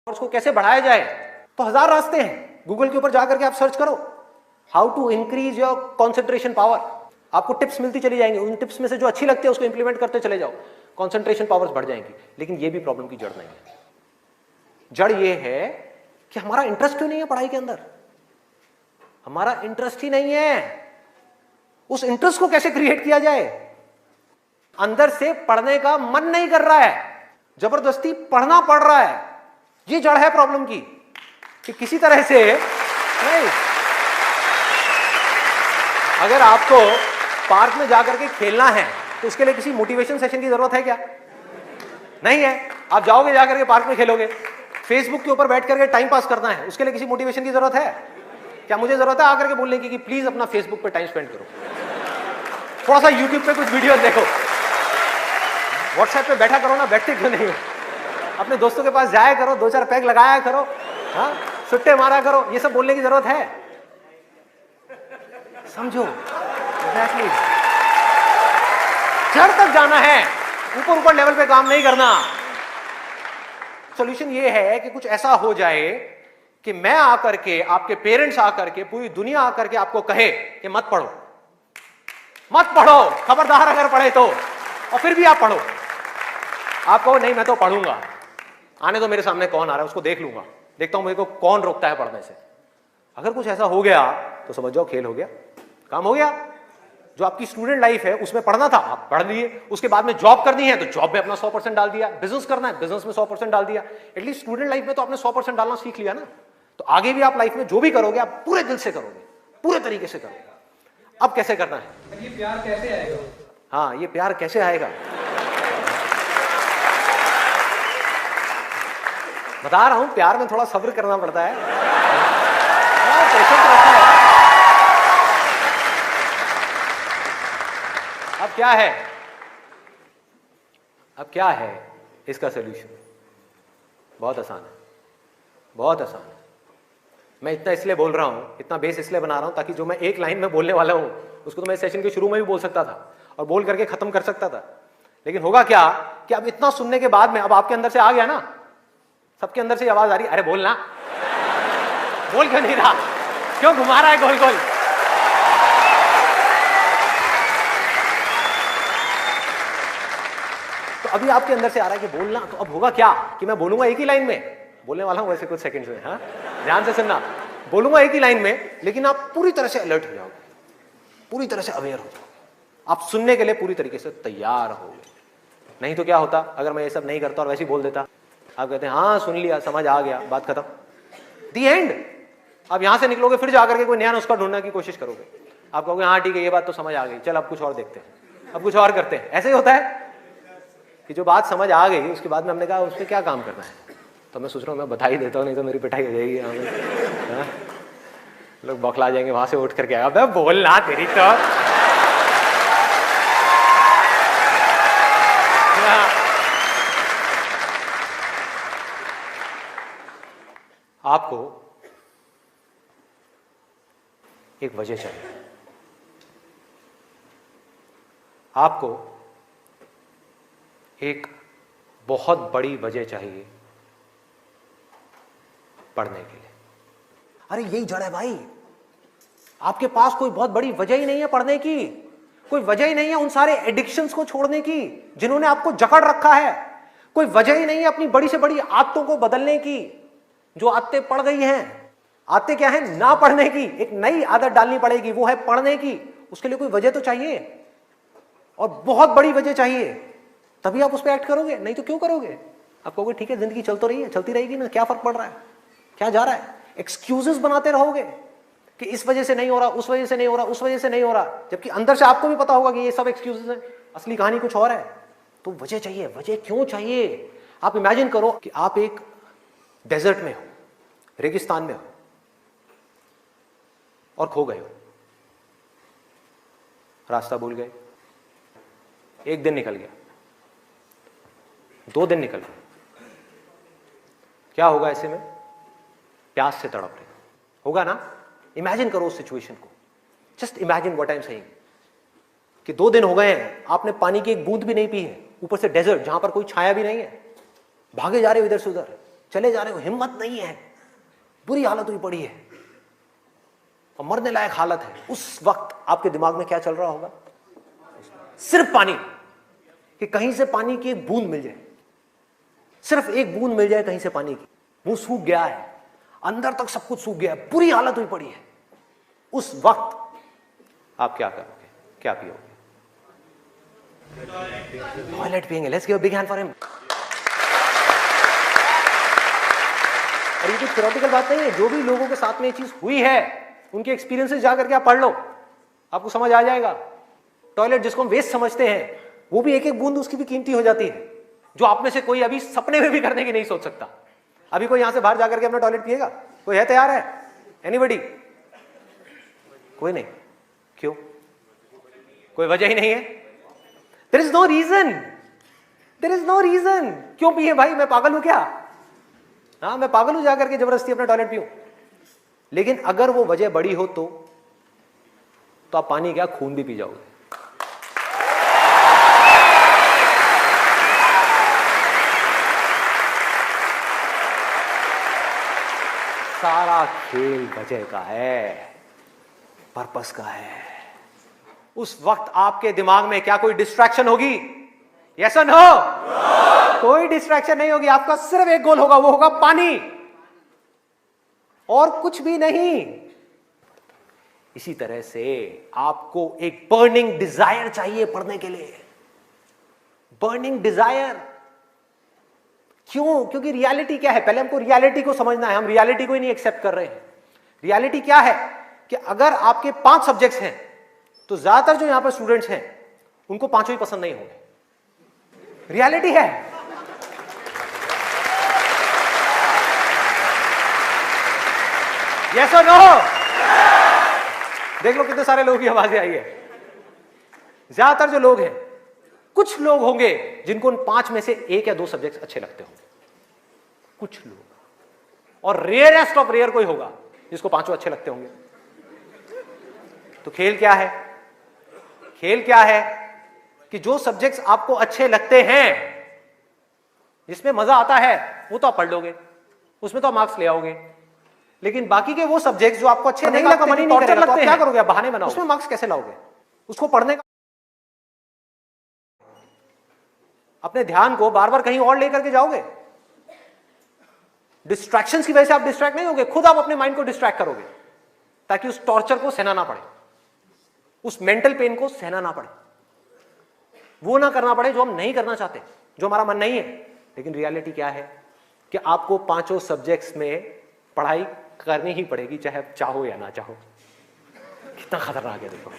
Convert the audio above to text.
उसको कैसे बढ़ाया जाए, तो हजार रास्ते हैं। गूगल के ऊपर जाकर के आप सर्च करो how to increase your concentration power, आपको टिप्स मिलती चली जाएंगी। उन टिप्स में से जो अच्छी लगती है उसको इंप्लीमेंट करते चले जाओ, कॉन्सेंट्रेशन पावर्स बढ़ जाएंगी। लेकिन ये भी प्रॉब्लम की जड़ नहीं है। जड़ ये है कि हमारा इंटरेस्ट क्यों नहीं है पढ़ाई के अंदर, हमारा इंटरेस्ट ही नहीं है। उस इंटरेस्ट को कैसे क्रिएट किया जाए। अंदर से पढ़ने का मन नहीं कर रहा है, जबरदस्ती पढ़ना पड़ रहा है। ये जड़ है प्रॉब्लम की, कि किसी तरह से नहीं। अगर आपको पार्क में जाकर के खेलना है तो उसके लिए किसी मोटिवेशन सेशन की जरूरत है क्या? नहीं है। आप जाओगे जाकर के पार्क में खेलोगे। फेसबुक के ऊपर बैठ करके टाइम पास करना है, उसके लिए किसी मोटिवेशन की जरूरत है क्या? मुझे जरूरत है आकर के बोलने की कि प्लीज अपना फेसबुक पे टाइम स्पेंड करो, थोड़ा सा यूट्यूब पे कुछ वीडियो देखो, व्हाट्सएप पे बैठा करो ना, बैठते क्यों नहीं हो? अपने दोस्तों के पास जाया करो, 2-4 पैग लगाया करो, हाँ, सुट्टे मारा करो। ये सब बोलने की जरूरत है? समझो एग्जैक्टली। जड़ तक जाना है, ऊपर ऊपर लेवल पे काम नहीं करना। सॉल्यूशन ये है कि कुछ ऐसा हो जाए कि मैं आकर के, आपके पेरेंट्स आकर के, पूरी दुनिया आकर के आपको कहे कि मत पढ़ो, मत पढ़ो, खबरदार अगर पढ़े तो, और फिर भी आप पढ़ो। आप कहो नहीं मैं तो पढ़ूंगा, आने तो मेरे सामने कौन आ रहा है उसको देख लूंगा, देखता हूं मेरे को कौन रोकता है पढ़ने से। अगर कुछ ऐसा हो गया तो समझ जाओ खेल हो गया, काम हो गया। जो आपकी स्टूडेंट लाइफ है उसमें पढ़ना था आप पढ़ लिए, उसके बाद में जॉब करनी है तो जॉब में अपना 100% डाल दिया, बिजनेस करना है बिजनेस में 100% डाल दिया। एटलीस्ट स्टूडेंट लाइफ में तो आपने 100% डालना सीख लिया ना। तो आगे भी आप लाइफ में जो भी करोगे आप पूरे दिल से करोगे, पूरे तरीके से करोगे। अब कैसे करना है? ये प्यार कैसे आएगा? हाँ, ये प्यार कैसे आएगा बता रहा हूं। प्यार में थोड़ा सब्र करना पड़ता है, पेशेंस रखना है। अब क्या है, अब क्या है इसका सलूशन? बहुत आसान है, बहुत आसान है। मैं इतना इसलिए बोल रहा हूं, इतना बेस इसलिए बना रहा हूं ताकि जो मैं एक लाइन में बोलने वाला हूं उसको तो मैं सेशन के शुरू में भी बोल सकता था और बोल करके खत्म कर सकता था। लेकिन होगा क्या कि अब इतना सुनने के बाद में अब आपके अंदर से आ गया ना, सबके अंदर से आवाज आ रही, अरे बोलना, बोल क्यों नहीं रहा, क्यों घुमा रहा है गोल गोल? तो अभी आपके अंदर से आ रहा है कि बोलना। तो अब होगा क्या कि मैं बोलूंगा एक ही लाइन में, बोलने वाला हूं वैसे कुछ सेकंड्स में, हाँ ध्यान से सुनना। बोलूंगा एक ही लाइन में, लेकिन आप पूरी तरह से अलर्ट हो जाओगे, पूरी तरह से अवेयर हो जाओगे, आप सुनने के लिए पूरी तरीके से तैयार होगे। नहीं तो क्या होता अगर मैं ये सब नहीं करता और वैसे ही बोल देता? आप कहते हैं हाँ सुन लिया, समझ आ गया, बात खत्म, दी एंड। अब यहां से निकलोगे फिर जाकर के कोई नया नुस्खा ढूंढने की कोशिश करोगे। आप कहोगे हाँ ठीक है ये बात तो समझ आ गई, चल अब कुछ और देखते हैं, अब कुछ और करते हैं। ऐसे ही होता है कि जो बात समझ आ गई उसके बाद में हमने कहा उस पर क्या काम करना है। तो मैं सोच रहा हूँ मैं बधाई देता हूँ, नहीं तो मेरी पिटाई हो जाएगी यहाँ में। लोग बौखला जाएंगे वहां से उठ करके, अब बोलना तेरी तो। आपको एक वजह चाहिए, आपको एक बहुत बड़ी वजह चाहिए पढ़ने के लिए। अरे यही जड़ है भाई, आपके पास कोई बहुत बड़ी वजह ही नहीं है पढ़ने की, कोई वजह ही नहीं है उन सारे एडिक्शंस को छोड़ने की जिन्होंने आपको जकड़ रखा है, कोई वजह ही नहीं है अपनी बड़ी से बड़ी आदतों को बदलने की जो आदतें पड़ गई हैं। आदतें क्या है? ना पढ़ने की, एक नई आदत डालनी पड़ेगी, वो है पढ़ने की। उसके लिए कोई वजह तो चाहिए और बहुत बड़ी वजह चाहिए, तभी आप उस पर एक्ट करोगे, नहीं तो क्यों करोगे? आप कहोगे ठीक है जिंदगी चल तो रही है, चलती रहेगी ना, क्या फर्क पड़ रहा है, क्या जा रहा है? एक्सक्यूजेस बनाते रहोगे कि इस वजह से नहीं हो रहा, उस वजह से नहीं हो रहा, उस वजह से नहीं हो रहा, जबकि अंदर से आपको भी पता होगा कि ये सब एक्सक्यूजेस हैं, असली कहानी कुछ और है। तो वजह चाहिए। वजह क्यों चाहिए? आप इमेजिन करो कि आप एक डेजर्ट में हो, रेगिस्तान में हो और खो गए हो, रास्ता भूल गए। एक दिन निकल गया, 2 दिन निकल गए, क्या होगा ऐसे में? प्यास से तड़प रहे होगा ना। इमेजिन करो उस सिचुएशन को, just imagine what I am saying कि 2 दिन हो गए हैं, आपने पानी की एक बूंद भी नहीं पी है, ऊपर से डेजर्ट जहां पर कोई छाया भी नहीं है, भागे जा रहे हो इधर से उधर, चले जा रहे हो, हिम्मत नहीं है, बुरी हालत हुई पड़ी है और मरने लायक हालत है, उस वक्त आपके दिमाग में क्या चल रहा होगा? सिर्फ पानी, कि कहीं से पानी की एक बूंद मिल जाए, सिर्फ एक बूंद मिल जाए कहीं से पानी की। वो सूख गया है, अंदर तक सब कुछ सूख गया है, बुरी हालत हुई पड़ी है। उस वक्त आप क्या करोगे, क्या पियोगे? टॉयलेट पिएंगे। Let's give a big hand for him. और ये कुछ थ्योरेटिकल बात नहीं है, जो भी लोगों के साथ में ये चीज हुई है उनके एक्सपीरियंसेस जाकर के आप पढ़ लो, आपको समझ आ जाएगा। टॉयलेट जिसको हम वेस्ट समझते हैं, वो भी एक एक बूंद उसकी भी कीमती हो जाती है, जो आप में से कोई अभी सपने में भी करने की नहीं सोच सकता। अभी कोई यहां से बाहर जाकर के अपना टॉयलेट पिएगा? कोई है तैयार है? एनीबडी? कोई नहीं। क्यों? कोई वजह ही नहीं है। There is no reason, there is no reason. क्यों पिए भाई? मैं पागल हूं क्या? हाँ, मैं पागल हूं जाकर के जबरदस्ती अपना टॉयलेट पीऊं? लेकिन अगर वो वजह बड़ी हो तो आप पानी क्या, खून भी पी जाओगे। सारा खेल वजह का है, पर्पस का है। उस वक्त आपके दिमाग में क्या कोई डिस्ट्रैक्शन होगी? यस और नो? कोई डिस्ट्रैक्शन नहीं होगी। आपका सिर्फ एक गोल होगा, वो होगा पानी, और कुछ भी नहीं। इसी तरह से आपको एक बर्निंग डिजायर चाहिए पढ़ने के लिए। बर्निंग डिजायर क्यों? क्योंकि रियलिटी क्या है? पहले हमको रियलिटी को समझना है। हम रियलिटी को ही नहीं एक्सेप्ट कर रहे हैं। रियलिटी क्या है कि अगर आपके 5 सब्जेक्ट्स हैं तो ज्यादातर जो यहां पर स्टूडेंट्स हैं उनको 5 ही पसंद नहीं होंगे। रियलिटी है। यस और नो? देख लो कितने सारे लोगों की आवाजें आई है। ज्यादातर जो लोग हैं, कुछ लोग होंगे जिनको उन 5 में से 1 या 2 सब्जेक्ट्स अच्छे लगते होंगे, कुछ लोग, और रेयरेस्ट ऑफ रेयर कोई होगा जिसको 5 अच्छे लगते होंगे। तो खेल क्या है? खेल क्या है कि जो सब्जेक्ट्स आपको अच्छे लगते हैं, जिसमें मजा आता है, वो तो आप पढ़ लोगे, उसमें तो आप मार्क्स ले आओगे। लेकिन बाकी के वो सब्जेक्ट्स जो आपको अच्छे नहीं लगते, मन ही नहीं करेगा, तो आप क्या करोगे? आप बहाने बनाओगे, उसमें मार्क्स कैसे लाओगे? उसको पढ़ने का अपने ध्यान को बार बार कहीं और लेकर के जाओगे। डिस्ट्रैक्शंस की वजह से आप डिस्ट्रैक्ट नहीं होगे, खुद आप अपने माइंड को डिस्ट्रैक्ट करोगे, ताकि उस टॉर्चर को सहना ना पड़े, उस मेंटल पेन को सहना ना पड़े, वो ना करना पड़े जो हम नहीं करना चाहते, जो हमारा मन नहीं है। लेकिन रियलिटी क्या है कि आपको 5 सब्जेक्ट्स में पढ़ाई करनी ही पड़ेगी, चाहे आप चाहो या ना चाहो। कितना खतरनाक है देखो।